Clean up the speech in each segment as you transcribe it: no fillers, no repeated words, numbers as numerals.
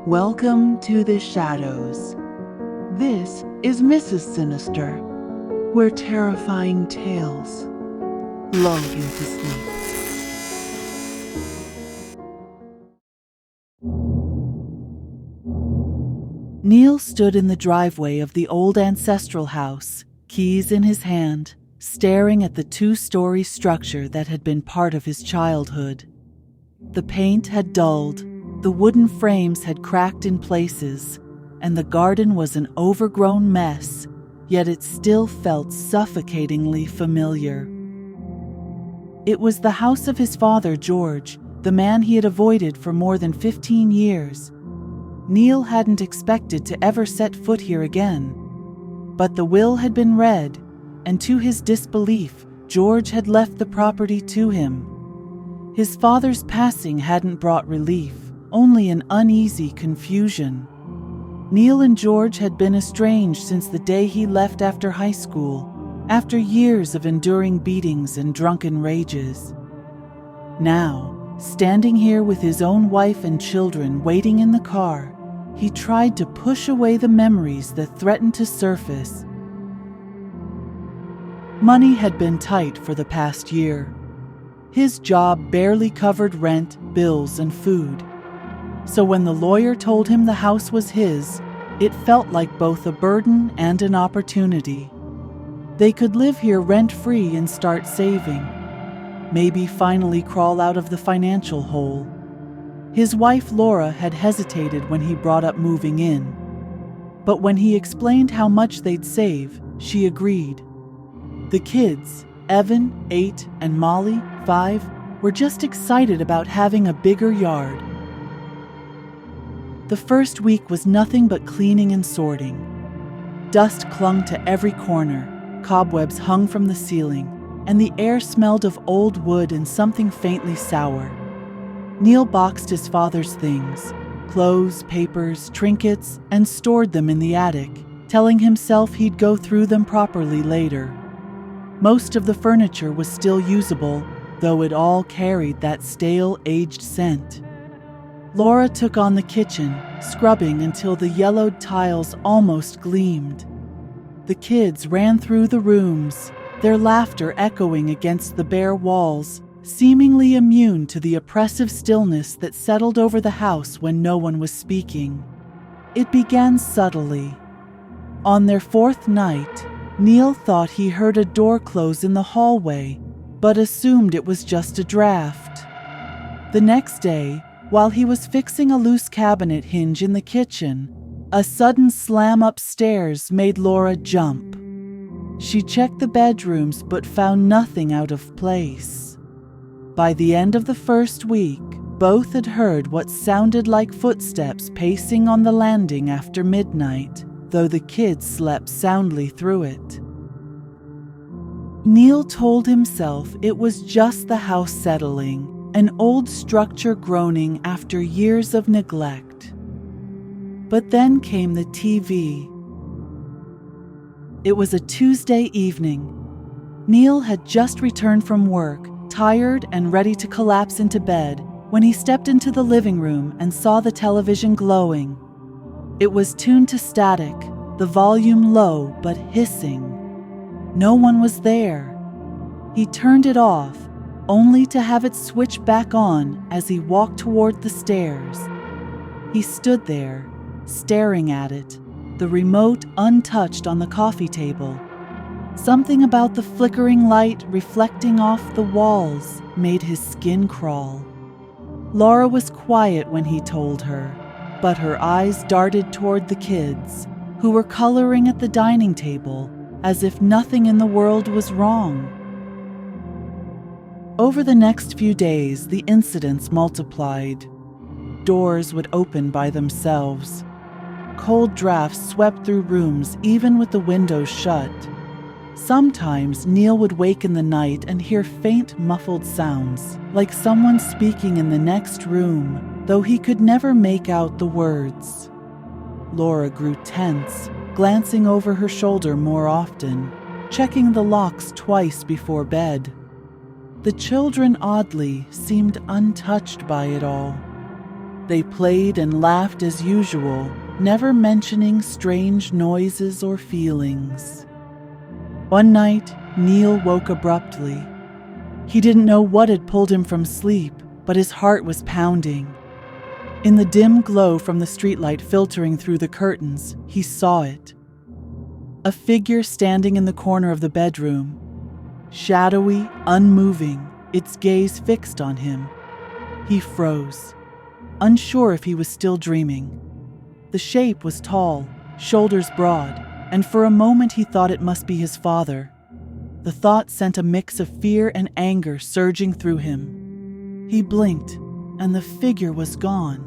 Welcome to the shadows. This is MrsSinister, where terrifying tales lull you to sleep. Neil stood in the driveway of the old ancestral house, keys in his hand, staring at the two-story structure that had been part of his childhood. The paint had dulled, the wooden frames had cracked in places, and the garden was an overgrown mess, yet it still felt suffocatingly familiar. It was the house of his father, George, the man he had avoided for more than 15 years. Neil hadn't expected to ever set foot here again. But the will had been read, and to his disbelief, George had left the property to him. His father's passing hadn't brought relief, only an uneasy confusion. Neil and George had been estranged since the day he left after high school, after years of enduring beatings and drunken rages. Now, standing here with his own wife and children waiting in the car, he tried to push away the memories that threatened to surface. Money had been tight for the past year. His job barely covered rent, bills, and food. So when the lawyer told him the house was his, it felt like both a burden and an opportunity. They could live here rent-free and start saving. Maybe finally crawl out of the financial hole. His wife Laura had hesitated when he brought up moving in. But when he explained how much they'd save, she agreed. The kids, Evan, 8, and Molly, 5, were just excited about having a bigger yard. The first week was nothing but cleaning and sorting. Dust clung to every corner, cobwebs hung from the ceiling, and the air smelled of old wood and something faintly sour. Neil boxed his father's things, clothes, papers, trinkets, and stored them in the attic, telling himself he'd go through them properly later. Most of the furniture was still usable, though it all carried that stale, aged scent. Laura took on the kitchen, scrubbing until the yellowed tiles almost gleamed. The kids ran through the rooms, their laughter echoing against the bare walls, seemingly immune to the oppressive stillness that settled over the house when no one was speaking. It began subtly. On their 4th night, Neil thought he heard a door close in the hallway, but assumed it was just a draft. The next day, while he was fixing a loose cabinet hinge in the kitchen, a sudden slam upstairs made Laura jump. She checked the bedrooms but found nothing out of place. By the end of the first week, both had heard what sounded like footsteps pacing on the landing after midnight, though the kids slept soundly through it. Neil told himself it was just the house settling, an old structure groaning after years of neglect. But then came the TV. It was a Tuesday evening. Neil had just returned from work, tired and ready to collapse into bed, when he stepped into the living room and saw the television glowing. It was tuned to static, the volume low but hissing. No one was there. He turned it off, only to have it switch back on as he walked toward the stairs. He stood there, staring at it, the remote untouched on the coffee table. Something about the flickering light reflecting off the walls made his skin crawl. Laura was quiet when he told her, but her eyes darted toward the kids, who were coloring at the dining table as if nothing in the world was wrong. Over the next few days, the incidents multiplied. Doors would open by themselves. Cold drafts swept through rooms even with the windows shut. Sometimes Neil would wake in the night and hear faint, muffled sounds, like someone speaking in the next room, though he could never make out the words. Laura grew tense, glancing over her shoulder more often, checking the locks twice before bed. The children, oddly, seemed untouched by it all. They played and laughed as usual, never mentioning strange noises or feelings. One night, Neil woke abruptly. He didn't know what had pulled him from sleep, but his heart was pounding. In the dim glow from the streetlight filtering through the curtains, he saw it. A figure standing in the corner of the bedroom. Shadowy, unmoving, its gaze fixed on him. He froze, unsure if he was still dreaming. The shape was tall, shoulders broad, and for a moment he thought it must be his father. The thought sent a mix of fear and anger surging through him. He blinked, and the figure was gone.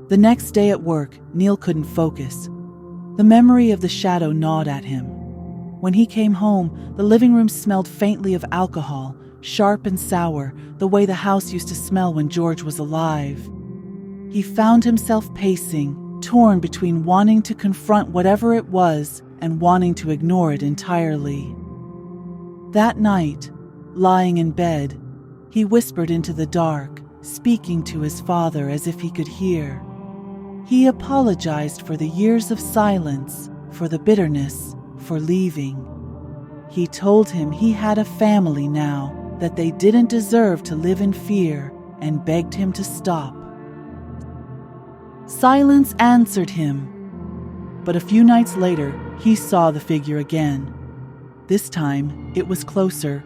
The next day at work, Neil couldn't focus. The memory of the shadow gnawed at him. When he came home, the living room smelled faintly of alcohol, sharp and sour, the way the house used to smell when George was alive. He found himself pacing, torn between wanting to confront whatever it was and wanting to ignore it entirely. That night, lying in bed, he whispered into the dark, speaking to his father as if he could hear. He apologized for the years of silence, for the bitterness, for leaving. He told him he had a family now, that they didn't deserve to live in fear, and begged him to stop. Silence answered him. But a few nights later, he saw the figure again. This time, it was closer.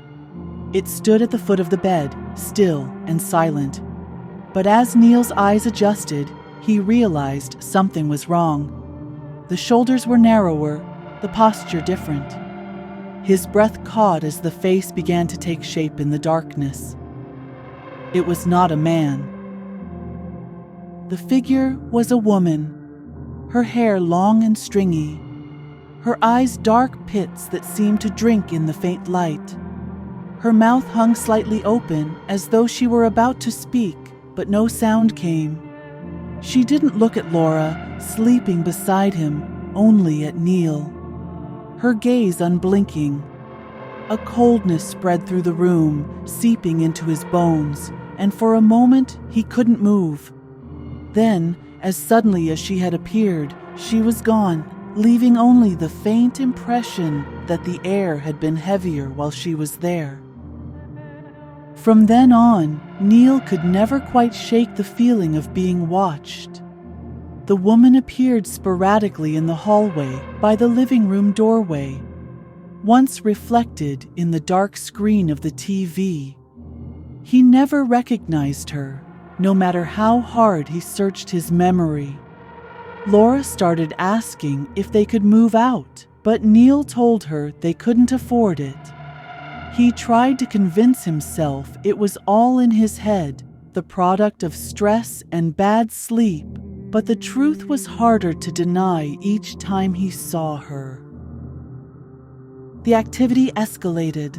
It stood at the foot of the bed, still and silent. But as Neil's eyes adjusted, he realized something was wrong. The shoulders were narrower, the posture different. His breath caught as the face began to take shape in the darkness. It was not a man. The figure was a woman, her hair long and stringy, her eyes dark pits that seemed to drink in the faint light. Her mouth hung slightly open as though she were about to speak, but no sound came. She didn't look at Laura, sleeping beside him, only at Neil. Her gaze unblinking. A coldness spread through the room, seeping into his bones, and for a moment he couldn't move. Then, as suddenly as she had appeared, she was gone, leaving only the faint impression that the air had been heavier while she was there. From then on, Neil could never quite shake the feeling of being watched. The woman appeared sporadically in the hallway by the living room doorway, once reflected in the dark screen of the TV. He never recognized her, no matter how hard he searched his memory. Laura started asking if they could move out, but Neil told her they couldn't afford it. He tried to convince himself it was all in his head, the product of stress and bad sleep, but the truth was harder to deny each time he saw her. The activity escalated.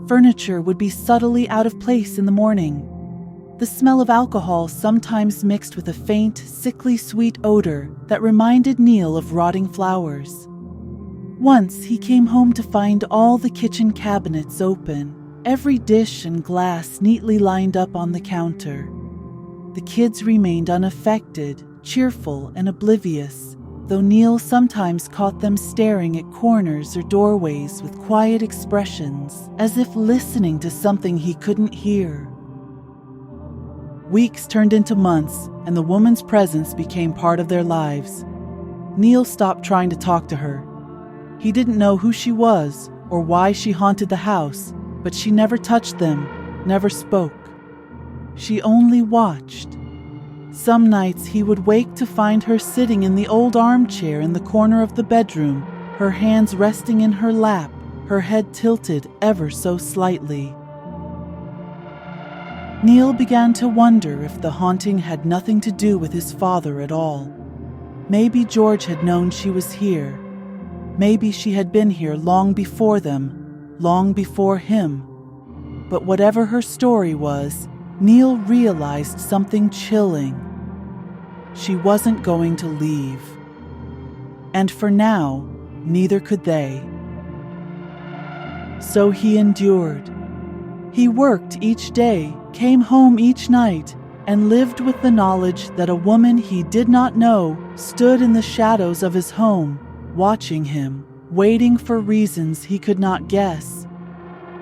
Furniture would be subtly out of place in the morning. The smell of alcohol sometimes mixed with a faint, sickly sweet odor that reminded Neil of rotting flowers. Once he came home to find all the kitchen cabinets open, every dish and glass neatly lined up on the counter. The kids remained unaffected, cheerful and oblivious, though Neil sometimes caught them staring at corners or doorways with quiet expressions, as if listening to something he couldn't hear. Weeks turned into months, and the woman's presence became part of their lives. Neil stopped trying to talk to her. He didn't know who she was or why she haunted the house, but she never touched them, never spoke. She only watched. Some nights he would wake to find her sitting in the old armchair in the corner of the bedroom, her hands resting in her lap, her head tilted ever so slightly. Neil began to wonder if the haunting had nothing to do with his father at all. Maybe George had known she was here. Maybe she had been here long before them, long before him. But whatever her story was, Neil realized something chilling. She wasn't going to leave. And for now, neither could they. So he endured. He worked each day, came home each night, and lived with the knowledge that a woman he did not know stood in the shadows of his home, watching him, waiting for reasons he could not guess.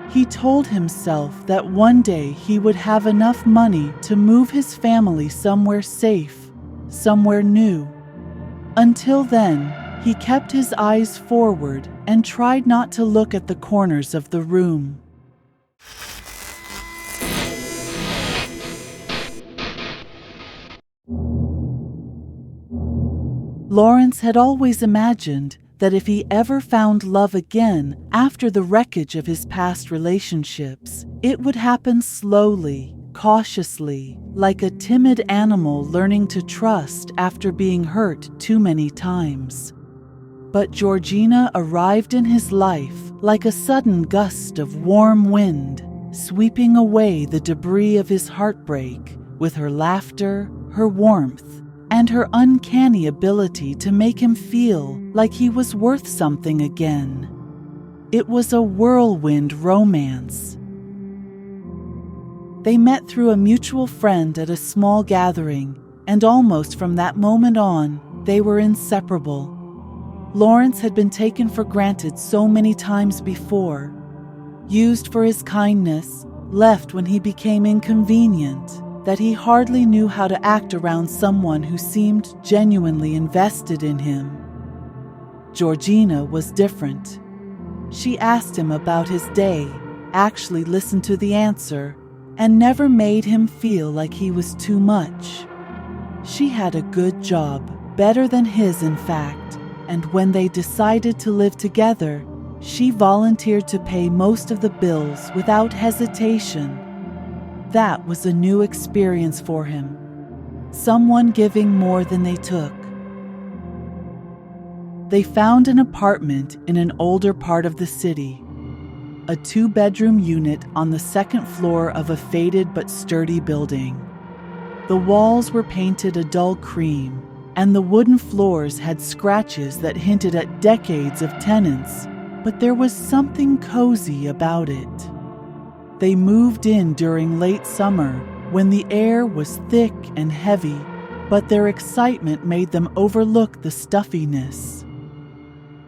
He told himself that one day he would have enough money to move his family somewhere safe, somewhere new. Until then, he kept his eyes forward and tried not to look at the corners of the room. Lawrence had always imagined that if he ever found love again after the wreckage of his past relationships, it would happen slowly, cautiously, like a timid animal learning to trust after being hurt too many times. But Georgina arrived in his life like a sudden gust of warm wind, sweeping away the debris of his heartbreak with her laughter, her warmth, and her uncanny ability to make him feel like he was worth something again. It was a whirlwind romance. They met through a mutual friend at a small gathering, and almost from that moment on, they were inseparable. Lawrence had been taken for granted so many times before, used for his kindness, left when he became inconvenient, that he hardly knew how to act around someone who seemed genuinely invested in him. Georgina was different. She asked him about his day, actually listened to the answer, and never made him feel like he was too much. She had a good job, better than his in fact, and when they decided to live together, she volunteered to pay most of the bills without hesitation. That was a new experience for him. Someone giving more than they took. They found an apartment in an older part of the city, a 2-bedroom unit on the second floor of a faded but sturdy building. The walls were painted a dull cream, and the wooden floors had scratches that hinted at decades of tenants, but there was something cozy about it. They moved in during late summer when the air was thick and heavy, but their excitement made them overlook the stuffiness.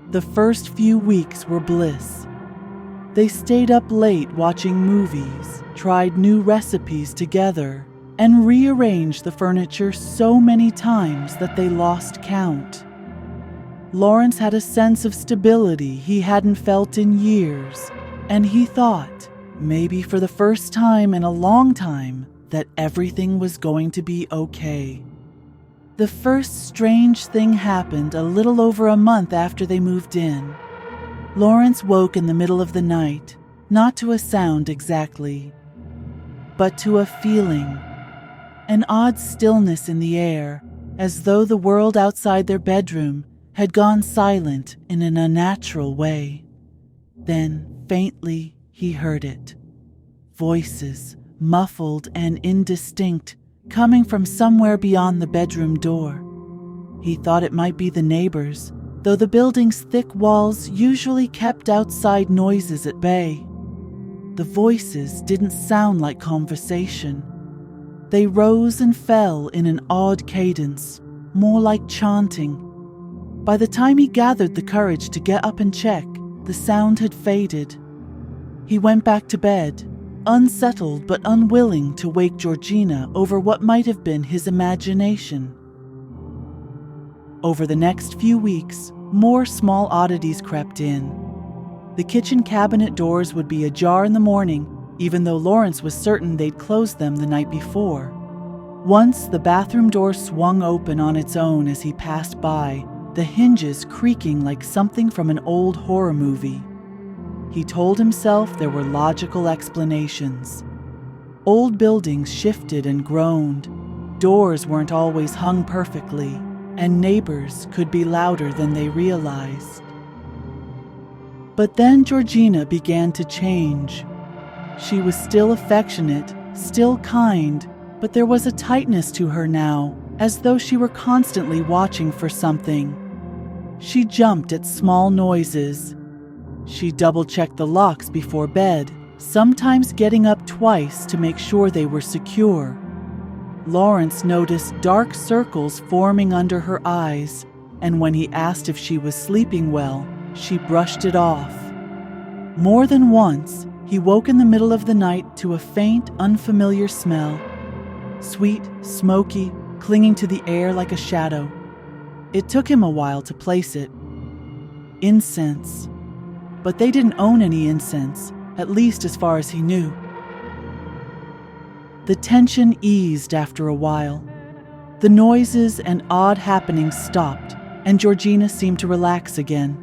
The first few weeks were bliss. They stayed up late watching movies, tried new recipes together, and rearranged the furniture so many times that they lost count. Lawrence had a sense of stability he hadn't felt in years, and he thought, maybe for the first time in a long time, that everything was going to be okay. The first strange thing happened a little over a month after they moved in. Lawrence woke in the middle of the night, not to a sound exactly, but to a feeling, an odd stillness in the air, as though the world outside their bedroom had gone silent in an unnatural way. Then, faintly, he heard it. Voices, muffled and indistinct, coming from somewhere beyond the bedroom door. He thought it might be the neighbors, though the building's thick walls usually kept outside noises at bay. The voices didn't sound like conversation. They rose and fell in an odd cadence, more like chanting. By the time he gathered the courage to get up and check, the sound had faded. He went back to bed, unsettled but unwilling to wake Georgina over what might have been his imagination. Over the next few weeks, more small oddities crept in. The kitchen cabinet doors would be ajar in the morning, even though Lawrence was certain they'd closed them the night before. Once the bathroom door swung open on its own as he passed by, the hinges creaking like something from an old horror movie. He told himself there were logical explanations. Old buildings shifted and groaned, doors weren't always hung perfectly, and neighbors could be louder than they realized. But then Georgina began to change. She was still affectionate, still kind, but there was a tightness to her now, as though she were constantly watching for something. She jumped at small noises. She double-checked the locks before bed, sometimes getting up twice to make sure they were secure. Lawrence noticed dark circles forming under her eyes, and when he asked if she was sleeping well, she brushed it off. More than once, he woke in the middle of the night to a faint, unfamiliar smell. Sweet, smoky, clinging to the air like a shadow. It took him a while to place it. Incense. But they didn't own any incense, at least as far as he knew. The tension eased after a while. The noises and odd happenings stopped, and Georgina seemed to relax again.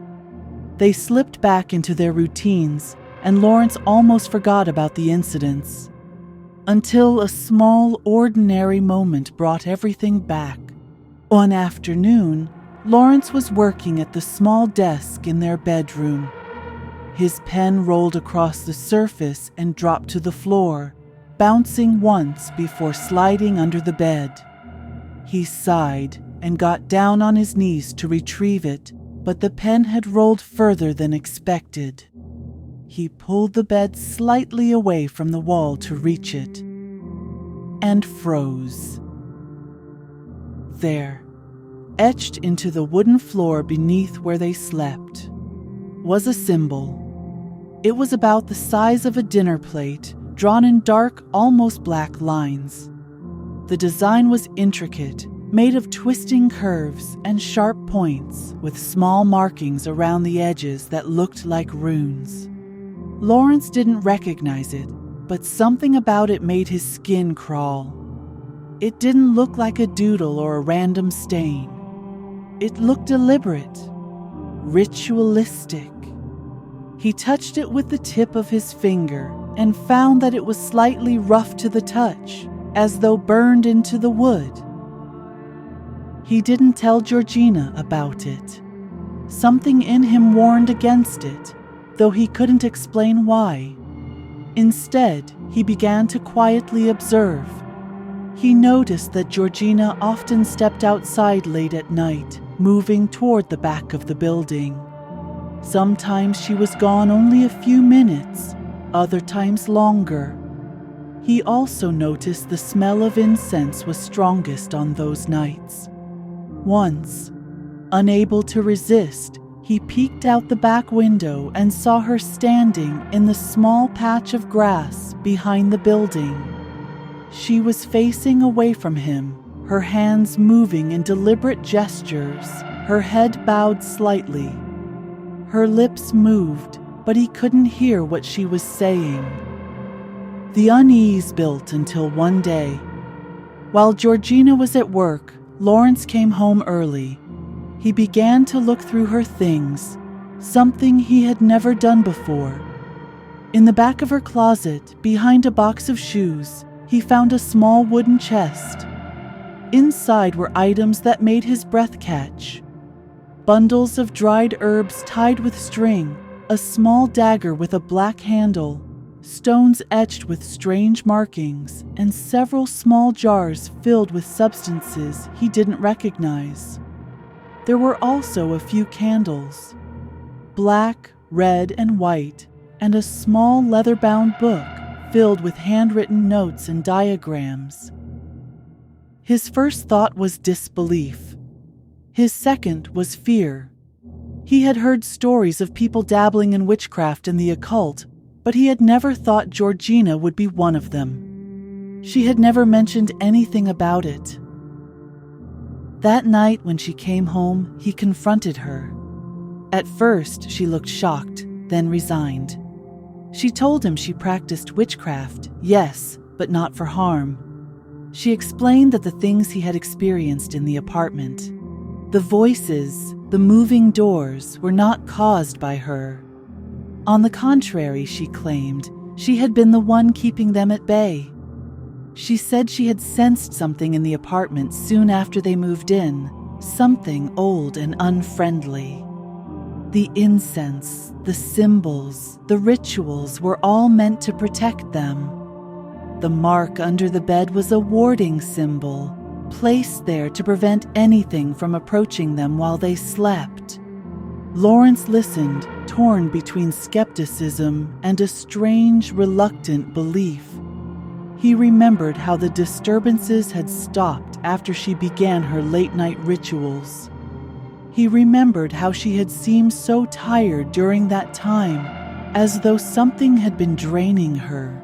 They slipped back into their routines, and Lawrence almost forgot about the incidents. Until a small, ordinary moment brought everything back. One afternoon, Lawrence was working at the small desk in their bedroom. His pen rolled across the surface and dropped to the floor, bouncing once before sliding under the bed. He sighed and got down on his knees to retrieve it, but the pen had rolled further than expected. He pulled the bed slightly away from the wall to reach it, and froze. There, etched into the wooden floor beneath where they slept, was a symbol. It was about the size of a dinner plate, drawn in dark, almost black lines. The design was intricate, made of twisting curves and sharp points, with small markings around the edges that looked like runes. Lawrence didn't recognize it, but something about it made his skin crawl. It didn't look like a doodle or a random stain. It looked deliberate, ritualistic. He touched it with the tip of his finger and found that it was slightly rough to the touch, as though burned into the wood. He didn't tell Georgina about it. Something in him warned against it, though he couldn't explain why. Instead, he began to quietly observe. He noticed that Georgina often stepped outside late at night, moving toward the back of the building. Sometimes she was gone only a few minutes, other times longer. He also noticed the smell of incense was strongest on those nights. Once, unable to resist, he peeked out the back window and saw her standing in the small patch of grass behind the building. She was facing away from him, her hands moving in deliberate gestures, her head bowed slightly. Her lips moved, but he couldn't hear what she was saying. The unease built until one day. While Georgina was at work, Lawrence came home early. He began to look through her things, something he had never done before. In the back of her closet, behind a box of shoes, he found a small wooden chest. Inside were items that made his breath catch. Bundles of dried herbs tied with string, a small dagger with a black handle, stones etched with strange markings, and several small jars filled with substances he didn't recognize. There were also a few candles, black, red, and white, and a small leather-bound book filled with handwritten notes and diagrams. His first thought was disbelief. His second was fear. He had heard stories of people dabbling in witchcraft and the occult, but he had never thought Georgina would be one of them. She had never mentioned anything about it. That night when she came home, he confronted her. At first, she looked shocked, then resigned. She told him she practiced witchcraft, yes, but not for harm. She explained that the things he had experienced in the apartment, the voices, the moving doors, were not caused by her. On the contrary, she claimed, she had been the one keeping them at bay. She said she had sensed something in the apartment soon after they moved in, something old and unfriendly. The incense, the symbols, the rituals were all meant to protect them. The mark under the bed was a warding symbol, placed there to prevent anything from approaching them while they slept. Lawrence listened, torn between skepticism and a strange, reluctant belief. He remembered how the disturbances had stopped after she began her late-night rituals. He remembered how she had seemed so tired during that time, as though something had been draining her.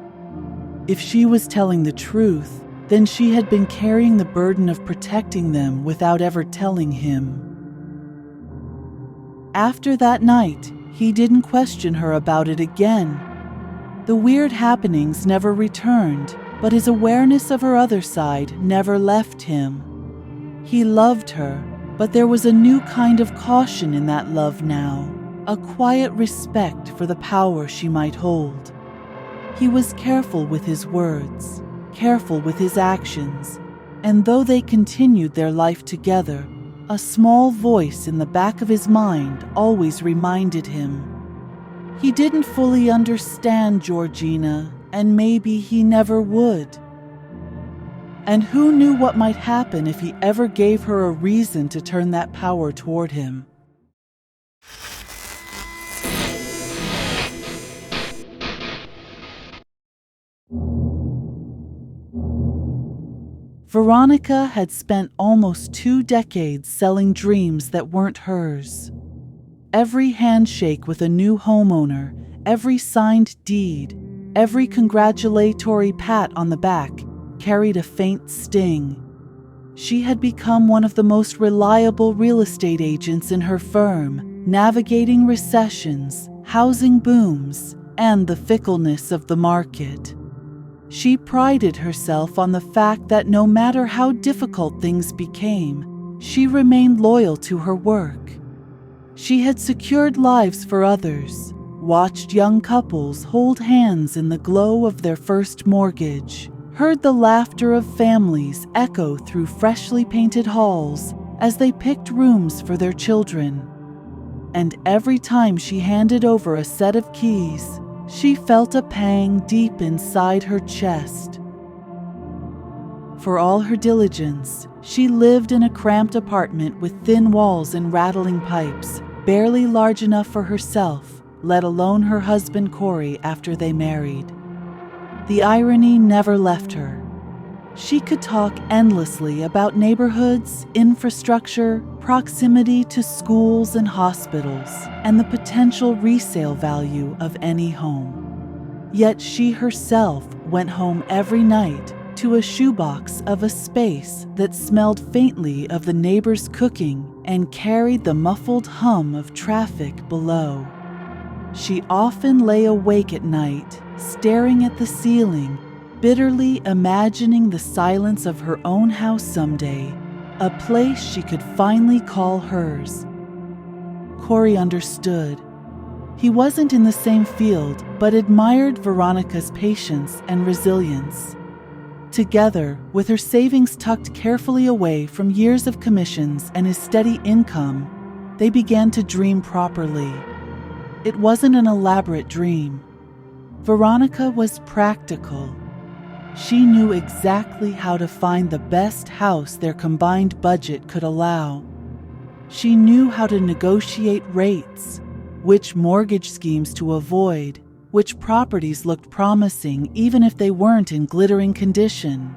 If she was telling the truth, then she had been carrying the burden of protecting them without ever telling him. After that night, he didn't question her about it again. The weird happenings never returned, but his awareness of her other side never left him. He loved her, but there was a new kind of caution in that love now, a quiet respect for the power she might hold. He was careful with his words, careful with his actions, and though they continued their life together, a small voice in the back of his mind always reminded him. He didn't fully understand Georgina, and maybe he never would. And who knew what might happen if he ever gave her a reason to turn that power toward him? Veronica had spent almost 2 decades selling dreams that weren't hers. Every handshake with a new homeowner, every signed deed, every congratulatory pat on the back carried a faint sting. She had become one of the most reliable real estate agents in her firm, navigating recessions, housing booms, and the fickleness of the market. She prided herself on the fact that no matter how difficult things became, she remained loyal to her work. She had secured lives for others, watched young couples hold hands in the glow of their first mortgage, heard the laughter of families echo through freshly painted halls as they picked rooms for their children. And every time she handed over a set of keys, she felt a pang deep inside her chest. For all her diligence, she lived in a cramped apartment with thin walls and rattling pipes, barely large enough for herself, let alone her husband Corey after they married. The irony never left her. She could talk endlessly about neighborhoods, infrastructure, proximity to schools and hospitals, and the potential resale value of any home. Yet she herself went home every night to a shoebox of a space that smelled faintly of the neighbor's cooking and carried the muffled hum of traffic below. She often lay awake at night, staring at the ceiling, bitterly imagining the silence of her own house someday, a place she could finally call hers. Corey understood. He wasn't in the same field, but admired Veronica's patience and resilience. Together, with her savings tucked carefully away from years of commissions and his steady income, they began to dream properly. It wasn't an elaborate dream. Veronica was practical. She knew exactly how to find the best house their combined budget could allow. She knew how to negotiate rates, which mortgage schemes to avoid, which properties looked promising even if they weren't in glittering condition.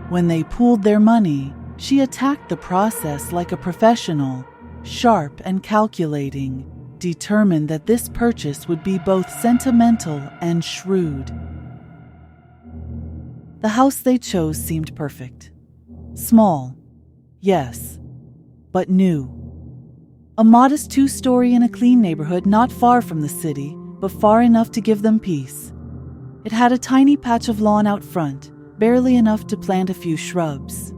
When they pooled their money, she attacked the process like a professional, sharp and calculating, determined that this purchase would be both sentimental and shrewd. The house they chose seemed perfect. Small, yes, but new. A modest 2-story in a clean neighborhood not far from the city, but far enough to give them peace. It had a tiny patch of lawn out front, barely enough to plant a few shrubs.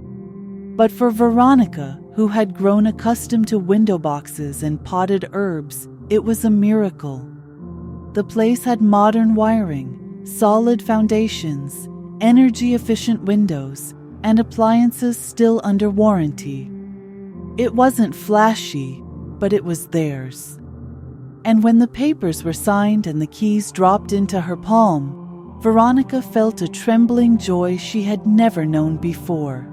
But for Veronica, who had grown accustomed to window boxes and potted herbs, it was a miracle. The place had modern wiring, solid foundations, energy-efficient windows, and appliances still under warranty. It wasn't flashy, but it was theirs. And when the papers were signed and the keys dropped into her palm, Veronica felt a trembling joy she had never known before.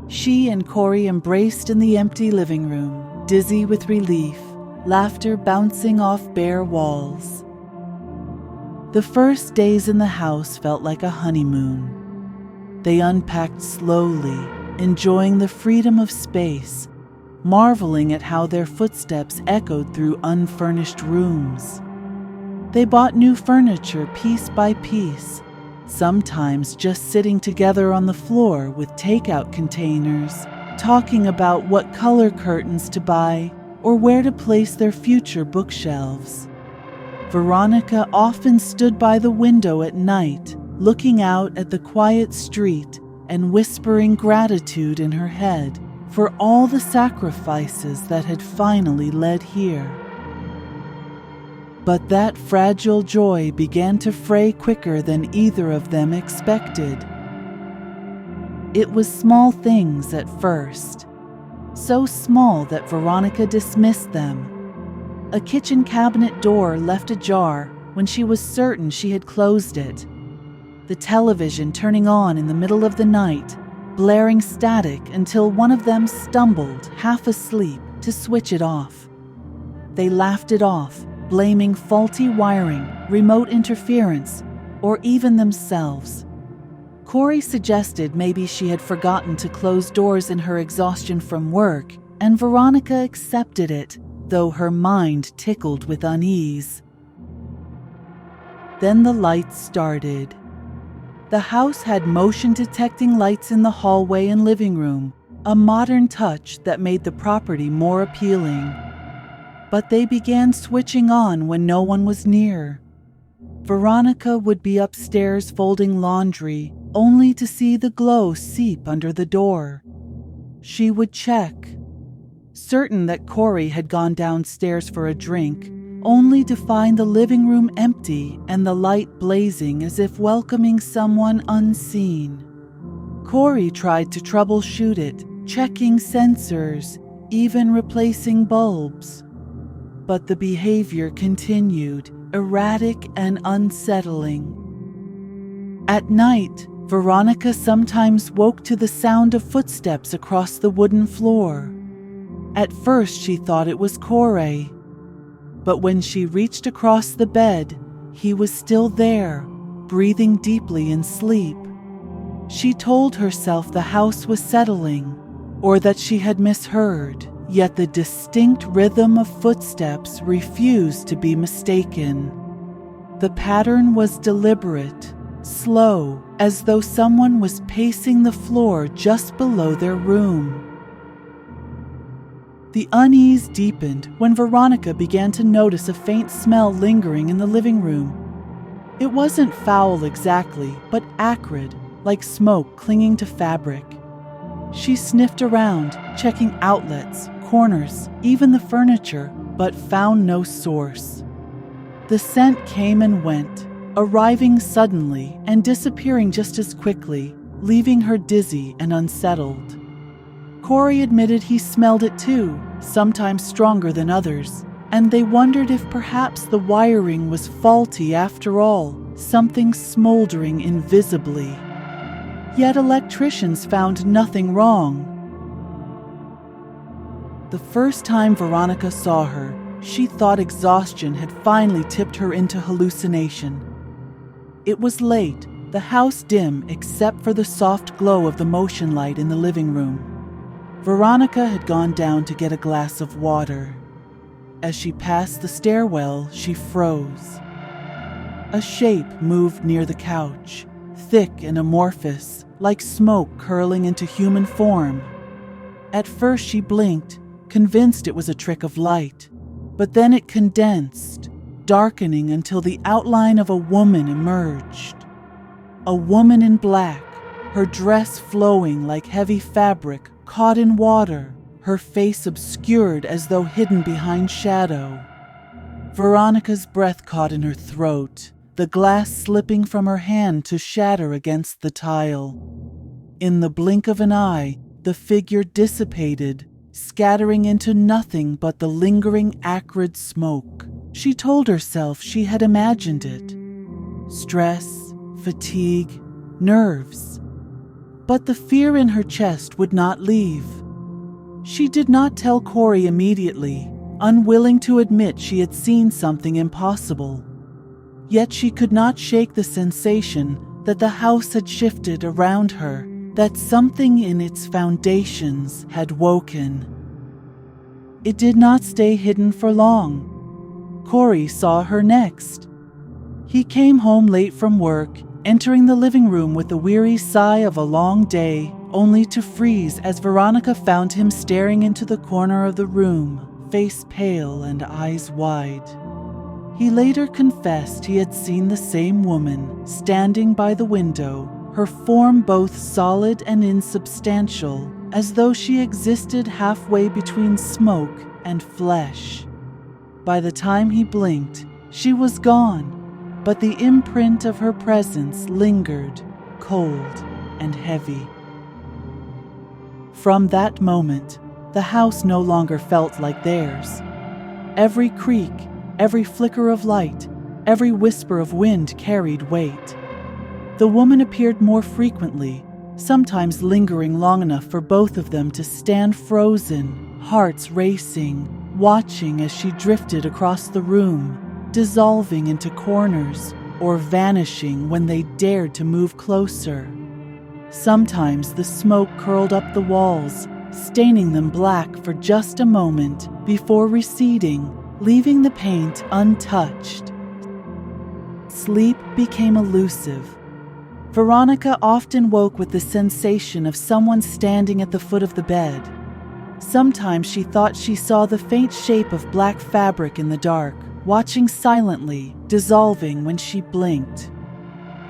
She and Corey embraced in the empty living room, dizzy with relief, laughter bouncing off bare walls. The first days in the house felt like a honeymoon. They unpacked slowly, enjoying the freedom of space, marveling at how their footsteps echoed through unfurnished rooms. They bought new furniture piece by piece, sometimes just sitting together on the floor with takeout containers, talking about what color curtains to buy or where to place their future bookshelves. Veronica often stood by the window at night, looking out at the quiet street and whispering gratitude in her head for all the sacrifices that had finally led here. But that fragile joy began to fray quicker than either of them expected. It was small things at first, so small that Veronica dismissed them. A kitchen cabinet door left ajar when she was certain she had closed it. The television turning on in the middle of the night, blaring static until one of them stumbled, half asleep, to switch it off. They laughed it off, blaming faulty wiring, remote interference, or even themselves. Corey suggested maybe she had forgotten to close doors in her exhaustion from work, and Veronica accepted it, though her mind tickled with unease. Then the lights started. The house had motion-detecting lights in the hallway and living room, a modern touch that made the property more appealing. But they began switching on when no one was near. Veronica would be upstairs folding laundry, only to see the glow seep under the door. She would check, certain that Corey had gone downstairs for a drink, only to find the living room empty and the light blazing as if welcoming someone unseen. Corey tried to troubleshoot it, checking sensors, even replacing bulbs. But the behavior continued, erratic and unsettling. At night, Veronica sometimes woke to the sound of footsteps across the wooden floor. At first she thought it was Corey, but when she reached across the bed, he was still there, breathing deeply in sleep. She told herself the house was settling, or that she had misheard, yet the distinct rhythm of footsteps refused to be mistaken. The pattern was deliberate, slow, as though someone was pacing the floor just below their room. The unease deepened when Veronica began to notice a faint smell lingering in the living room. It wasn't foul exactly, but acrid, like smoke clinging to fabric. She sniffed around, checking outlets, corners, even the furniture, but found no source. The scent came and went, arriving suddenly and disappearing just as quickly, leaving her dizzy and unsettled. Corey admitted he smelled it too, sometimes stronger than others, and they wondered if perhaps the wiring was faulty after all, something smoldering invisibly. Yet electricians found nothing wrong. The first time Veronica saw her, she thought exhaustion had finally tipped her into hallucination. It was late, the house dim except for the soft glow of the motion light in the living room. Veronica had gone down to get a glass of water. As she passed the stairwell, she froze. A shape moved near the couch, thick and amorphous, like smoke curling into human form. At first she blinked, convinced it was a trick of light, but then it condensed, darkening until the outline of a woman emerged. A woman in black, her dress flowing like heavy fabric caught in water, her face obscured as though hidden behind shadow. Veronica's breath caught in her throat, the glass slipping from her hand to shatter against the tile. In the blink of an eye, the figure dissipated, scattering into nothing but the lingering acrid smoke. She told herself she had imagined it. Stress, fatigue, nerves. But the fear in her chest would not leave. She did not tell Corey immediately, unwilling to admit she had seen something impossible. Yet she could not shake the sensation that the house had shifted around her, that something in its foundations had woken. It did not stay hidden for long. Corey saw her next. He came home late from work, entering the living room with a weary sigh of a long day, only to freeze as Veronica found him staring into the corner of the room, face pale and eyes wide. He later confessed he had seen the same woman standing by the window, her form both solid and insubstantial, as though she existed halfway between smoke and flesh. By the time he blinked, she was gone, but the imprint of her presence lingered, cold and heavy. From that moment, the house no longer felt like theirs. Every creak, every flicker of light, every whisper of wind carried weight. The woman appeared more frequently, sometimes lingering long enough for both of them to stand frozen, hearts racing, watching as she drifted across the room, dissolving into corners, or vanishing when they dared to move closer. Sometimes the smoke curled up the walls, staining them black for just a moment before receding, leaving the paint untouched. Sleep became elusive. Veronica often woke with the sensation of someone standing at the foot of the bed. Sometimes she thought she saw the faint shape of black fabric in the dark, watching silently, dissolving when she blinked.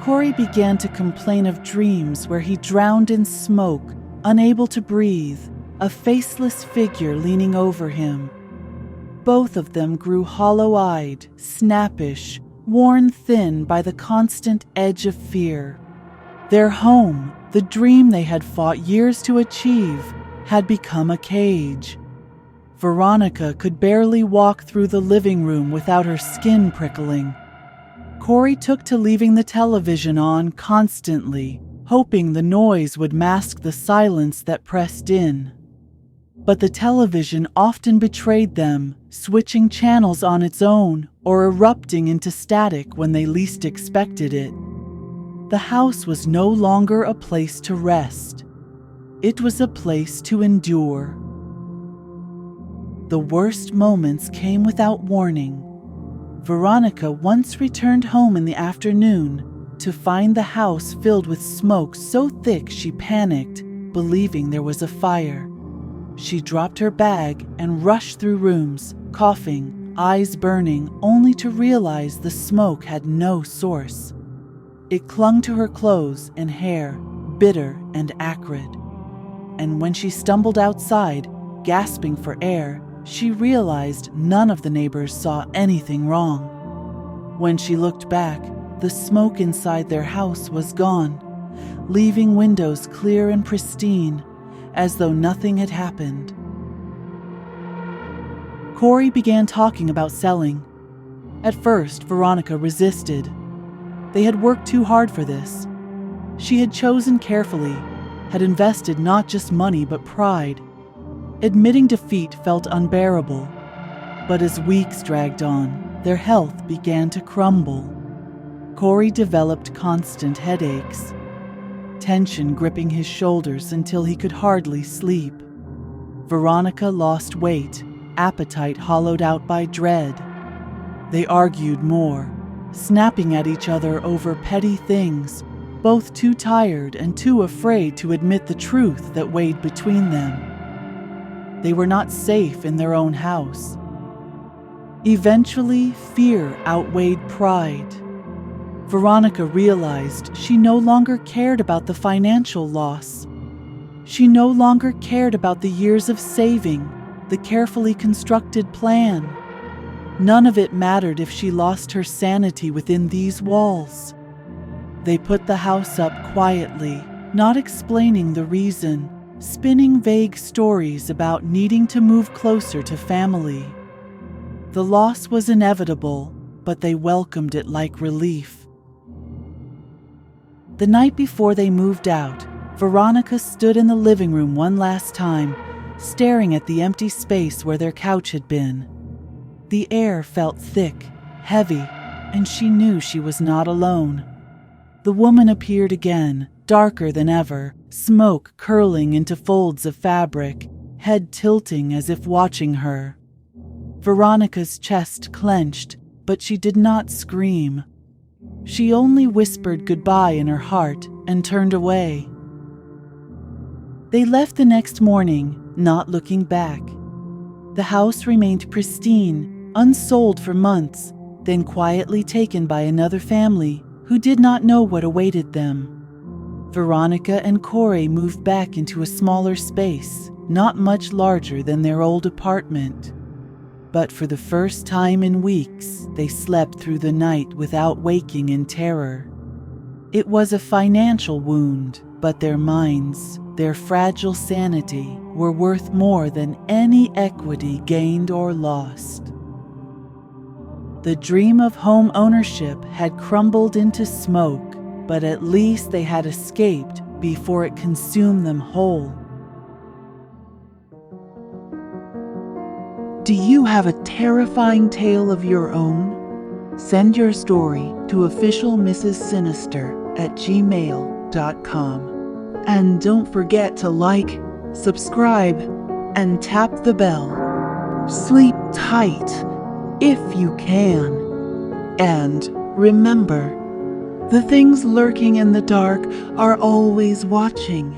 Corey began to complain of dreams where he drowned in smoke, unable to breathe, a faceless figure leaning over him. Both of them grew hollow-eyed, snappish, worn thin by the constant edge of fear. Their home, the dream they had fought years to achieve, had become a cage. Veronica could barely walk through the living room without her skin prickling. Corey took to leaving the television on constantly, hoping the noise would mask the silence that pressed in. But the television often betrayed them, switching channels on its own or erupting into static when they least expected it. The house was no longer a place to rest. It was a place to endure. The worst moments came without warning. Veronica once returned home in the afternoon to find the house filled with smoke so thick she panicked, believing there was a fire. She dropped her bag and rushed through rooms, coughing, eyes burning, only to realize the smoke had no source. It clung to her clothes and hair, bitter and acrid. And when she stumbled outside, gasping for air, she realized none of the neighbors saw anything wrong. When she looked back, the smoke inside their house was gone, leaving windows clear and pristine, as though nothing had happened. Corey began talking about selling. At first, Veronica resisted. They had worked too hard for this. She had chosen carefully, had invested not just money but pride. Admitting defeat felt unbearable. But as weeks dragged on, their health began to crumble. Corey developed constant headaches, tension gripping his shoulders until he could hardly sleep. Veronica lost weight, appetite hollowed out by dread. They argued more, snapping at each other over petty things, both too tired and too afraid to admit the truth that weighed between them. They were not safe in their own house. Eventually, fear outweighed pride. Veronica realized she no longer cared about the financial loss. She no longer cared about the years of saving, the carefully constructed plan. None of it mattered if she lost her sanity within these walls. They put the house up quietly, not explaining the reason, spinning vague stories about needing to move closer to family. The loss was inevitable, but they welcomed it like relief. The night before they moved out, Veronica stood in the living room one last time, staring at the empty space where their couch had been. The air felt thick, heavy, and she knew she was not alone. The woman appeared again, darker than ever, smoke curling into folds of fabric, head tilting as if watching her. Veronica's chest clenched, but she did not scream. She only whispered goodbye in her heart and turned away. They left the next morning, not looking back. The house remained pristine, unsold for months, then quietly taken by another family who did not know what awaited them. Veronica and Corey moved back into a smaller space, not much larger than their old apartment. But for the first time in weeks, they slept through the night without waking in terror. It was a financial wound, but their minds, their fragile sanity, were worth more than any equity gained or lost. The dream of home ownership had crumbled into smoke, but at least they had escaped before it consumed them whole. Do you have a terrifying tale of your own? Send your story to officialmrsSinister@gmail.com. And don't forget to like, subscribe, and tap the bell. Sleep tight if you can. And remember, the things lurking in the dark are always watching.